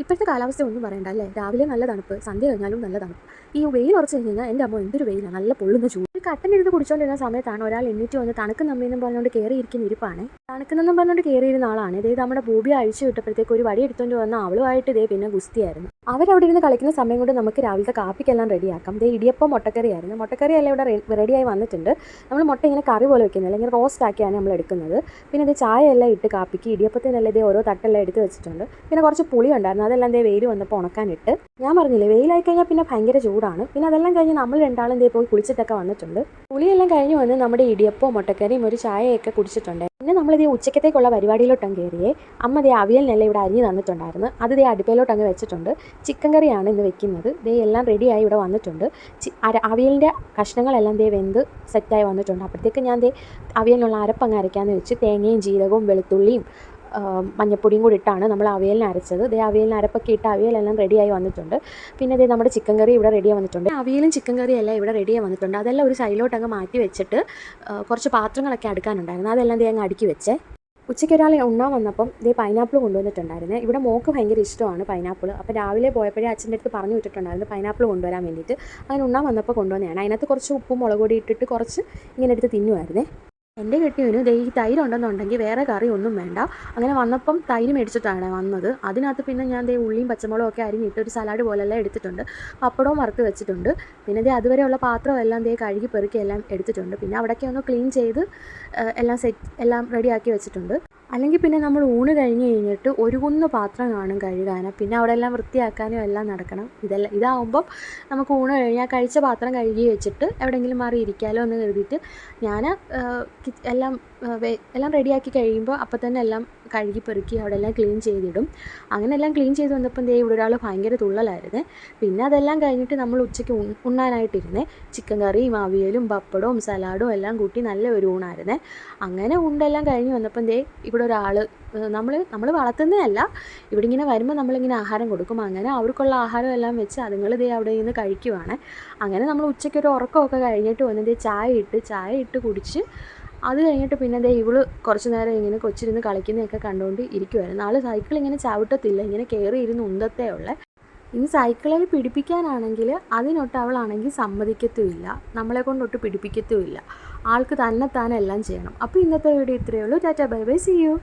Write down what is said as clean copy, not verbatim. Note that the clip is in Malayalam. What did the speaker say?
ഇപ്പോഴത്തെ കാലാവസ്ഥ ഒന്നും പറയണ്ട അല്ലേ. രാവിലെ നല്ല തണുപ്പ്, സന്ധ്യ കഴിഞ്ഞാലും നല്ല തണുപ്പ്. ഈ വെയിൽ ഉറച്ച് കഴിഞ്ഞ് കഴിഞ്ഞാൽ എൻ്റെ അമ്മ എന്തൊരു വെയിലാണ്, നല്ല പൊള്ളുന്ന ചൂട്. ഒരു കട്ടൻ എടുത്ത് കുടിച്ചുകൊണ്ടിരുന്ന സമയത്താണ് ഒരാൾ എണ്ണീറ്റ് വന്ന് തണുക്കുന്ന അമ്മയെന്നും പറഞ്ഞുകൊണ്ട് കയറിയിരിക്കുന്ന ഇരിപ്പാണ്. തണുക്കുന്നെന്നും പറഞ്ഞുകൊണ്ട് കയറിയിരുന്ന ആളാണ്. ഇതേ നമ്മുടെ ബോബി അഴിച്ചു വിട്ടപ്പോഴത്തേക്ക് ഒരു വടി എടുത്തുകൊണ്ട് വന്ന അവളുമായിട്ട് ഇതേ പിന്നെ ഗുസ്തിയായിരുന്നു. അവരവിടെ ഇരുന്ന് കളിക്കുന്ന സമയം കൊണ്ട് നമുക്ക് രാവിലത്തെ കാപ്പിക്കെല്ലാം റെഡിയാക്കാം. ഇതേ ഇടിയപ്പം മുട്ടക്കറിയായിരുന്നു. മുട്ടക്കറി എല്ലാം ഇവിടെ റെഡിയായി വന്നിട്ടുണ്ട്. നമ്മൾ മുട്ട ഇങ്ങനെ കറി പോലെ വെക്കുന്നില്ല, ഇങ്ങനെ റോസ്റ്റ് ആക്കിയാണ് നമ്മൾ എടുക്കുന്നത്. പിന്നെ ഇത് ചായ എല്ലാം ഇട്ട് കാപ്പിക്ക് ഇടിയപ്പത്തിനെല്ലാം ഇതേ ഓരോ തട്ടെല്ലാം എടുത്ത് വെച്ചിട്ടുണ്ട്. പിന്നെ കുറച്ച് പുളി ഉണ്ടായിരുന്നു, അതെല്ലാം ദേ വെയിൽ വന്നപ്പോൾ ഉണക്കാനിട്ട്. ഞാൻ പറഞ്ഞില്ലേ വെയിലായി കഴിഞ്ഞാൽ പിന്നെ ഭയങ്കര ചൂടാണ്. പിന്നെ അതെല്ലാം കഴിഞ്ഞ് നമ്മൾ രണ്ടാളും ദേ പോയി കുളിച്ചിട്ടൊക്കെ വന്നിട്ടുണ്ട്. പുളിയെല്ലാം കഴിഞ്ഞ് വന്ന് നമ്മുടെ ഇടിയപ്പവും മുട്ടക്കറിയും ഒരു ചായയൊക്കെ കുടിച്ചിട്ടുണ്ട്. പിന്നെ നമ്മളിതേ ഉച്ചക്കത്തേക്കുള്ള പരിപാടിയിലോട്ടങ്ങ് കയറിയേ. അമ്മ ദേ അവിയലിനെല്ലാം ഇവിടെ അരിഞ്ഞ് തന്നിട്ടുണ്ടായിരുന്നു. അത് ദേ അടുപ്പയിലോട്ടങ്ങ് വെച്ചിട്ടുണ്ട്. ചിക്കൻ കറിയാണ് ഇന്ന് വെക്കുന്നത്. ദേ എല്ലാം റെഡിയായി ഇവിടെ വന്നിട്ടുണ്ട്. അവിയലിൻ്റെ കഷ്ണങ്ങളെല്ലാം ദേ വെന്ത് സെറ്റായി വന്നിട്ടുണ്ട്. അപ്പോഴത്തേക്ക് ഞാൻ ദേ അവിയലിനുള്ള അരപ്പങ്ങ് അരയ്ക്കാമെന്ന് വെച്ച് തേങ്ങയും ജീരകവും വെളുത്തുള്ളിയും മഞ്ഞപ്പൊടിയും കൂടി ഇട്ടാണ് നമ്മൾ അവിയലിന് അരച്ചത്. ദേ അവിയലിന് അരപ്പൊക്കെ ഇട്ട് അവിയലെല്ലാം റെഡിയായി വന്നിട്ടുണ്ട്. പിന്നെ ദേ നമ്മുടെ ചിക്കൻ കറി ഇവിടെ റെഡിയായി വന്നിട്ടുണ്ട്. അവിയലും ചിക്കൻ കറിയും എല്ലാം ഇവിടെ റെഡിയായി വന്നിട്ടുണ്ട്. അതെല്ലാം ഒരു സൈഡിലോട്ട് അങ്ങ് മാറ്റി വെച്ചിട്ട് കുറച്ച് പാത്രങ്ങളൊക്കെ അടുക്കാനുണ്ടായിരുന്നു. അതെല്ലാം ദേ അങ്ങ് അടുക്കി വെച്ചേ. ഉച്ചയ്ക്ക് ഒരാൾ ഉണ്ണാൻ വന്നപ്പം ഇതേ പൈനാപ്പിൾ കൊണ്ടുവന്നിട്ടുണ്ടായിരുന്നു. ഇവിടെ മോൾക്ക് ഭയങ്കര ഇഷ്ടമാണ് പൈനാപ്പിൾ. അപ്പോൾ രാവിലെ പോയപ്പോഴേ അച്ഛൻ്റെ അടുത്ത് പറഞ്ഞു വിട്ടിട്ടുണ്ടായിരുന്നു പൈനാപ്പിൾ കൊണ്ടുവരാൻ വേണ്ടിയിട്ട്. അങ്ങനെ ഉണ്ണാൻ വന്നപ്പോൾ കൊണ്ടുവന്നതാണ്. അതിനകത്ത് കുറച്ച് ഉപ്പും മുളക് പൊടി ഇട്ടിട്ട് കുറച്ച് ഇങ്ങനെ എടുത്ത് തിന്നുമായിരുന്നേ. എൻ്റെ കെട്ടിയവന് ദേ ഈ തൈര് ഉണ്ടെന്നുണ്ടെങ്കിൽ വേറെ കറി ഒന്നും വേണ്ട. അങ്ങനെ വന്നപ്പം തൈര് മേടിച്ചിട്ടാണ് വന്നത്. അതിനകത്ത് പിന്നെ ഞാൻ ദേ ഉള്ളിയും പച്ചമുളകും ഒക്കെ അരിഞ്ഞിട്ട് ഒരു സലാഡ് പോലെല്ലാം എടുത്തിട്ടുണ്ട്. പപ്പടവും വറുത്ത് വെച്ചിട്ടുണ്ട്. പിന്നെ ദേ അതുവരെയുള്ള പാത്രം എല്ലാം ദേ കഴുകി പെറുക്കി എല്ലാം എടുത്തിട്ടുണ്ട്. പിന്നെ അവിടെയൊക്കെ ഒന്ന് ക്ലീൻ ചെയ്ത് എല്ലാം റെഡിയാക്കി വെച്ചിട്ടുണ്ട്. അല്ലെങ്കിൽ പിന്നെ നമ്മൾ ഊണ് കഴിഞ്ഞ് കഴിഞ്ഞിട്ട് ഒരു കുന്ന് പാത്രം കാണും കഴുകാനും. പിന്നെ അവിടെ എല്ലാം വൃത്തിയാക്കാനും എല്ലാം നടക്കണം. ഇതാവുമ്പം നമുക്ക് ഊണ് കഴിഞ്ഞാൽ കഴിച്ച പാത്രം കഴുകി വെച്ചിട്ട് എവിടെയെങ്കിലും മാറി ഇരിക്കാമല്ലോ എന്ന് കരുതിയിട്ട് ഞാൻ എല്ലാം റെഡിയാക്കി കഴിയുമ്പോൾ അപ്പം തന്നെ എല്ലാം കഴുകി പെറുക്കി അവിടെ എല്ലാം ക്ലീൻ ചെയ്തിടും. അങ്ങനെ എല്ലാം ക്ലീൻ ചെയ്ത് വന്നപ്പം ദേ ഇവിടെ ഒരാൾ ഭയങ്കര തുള്ളലായിരുന്നേ. പിന്നെ അതെല്ലാം കഴിഞ്ഞിട്ട് നമ്മൾ ഉച്ചയ്ക്ക് ഉണ്ണാനായിട്ടിരുന്നേ. ചിക്കൻ കറിയും അവിയലും പപ്പടവും സലാഡും എല്ലാം കൂട്ടി നല്ല ഒരു ഊണായിരുന്നേ. അങ്ങനെ ഉണ്ടെല്ലാം കഴിഞ്ഞ് വന്നപ്പം ദേ ഇവിടെ ഒരാൾ നമ്മൾ വളർത്തുന്നതല്ല, ഇവിടെ ഇങ്ങനെ വരുമ്പോൾ നമ്മളിങ്ങനെ ആഹാരം കൊടുക്കും. അങ്ങനെ അവർക്കുള്ള ആഹാരം എല്ലാം വെച്ച് അതുങ്ങൾ ദേ അവിടെ നിന്ന് കഴിക്കുവാണ്. അങ്ങനെ നമ്മൾ ഉച്ചയ്ക്ക് ഒരു ഉറക്കമൊക്കെ കഴിഞ്ഞിട്ട് വന്ന് ദേ ചായ ഇട്ട് കുടിച്ച് അത് കഴിഞ്ഞിട്ട് പിന്നെ ദേ ഇവള് കുറച്ച് നേരം ഇങ്ങനെ കൊച്ചിരുന്ന് കളിക്കുന്നതൊക്കെ കണ്ടുകൊണ്ട് ഇരിക്കുമായിരുന്നു. ആൾ സൈക്കിൾ ഇങ്ങനെ ചവിട്ടത്തില്ല, ഇങ്ങനെ കയറി ഇരുന്ന് ഉന്തത്തേ ഉള്ളേ. ഇനി സൈക്കിളിൽ പിടിപ്പിക്കാനാണെങ്കിൽ അതിനൊട്ട് അവളാണെങ്കിൽ സമ്മതിക്കത്തുമില്ല, നമ്മളെ കൊണ്ടൊട്ട് പിടിപ്പിക്കത്തുമില്ല. ആൾക്ക് തന്നെത്താനെല്ലാം ചെയ്യണം. അപ്പോൾ ഇന്നത്തെ വീഡിയോ ഇത്രയേ ഉള്ളൂ. Tata bye bye, see U.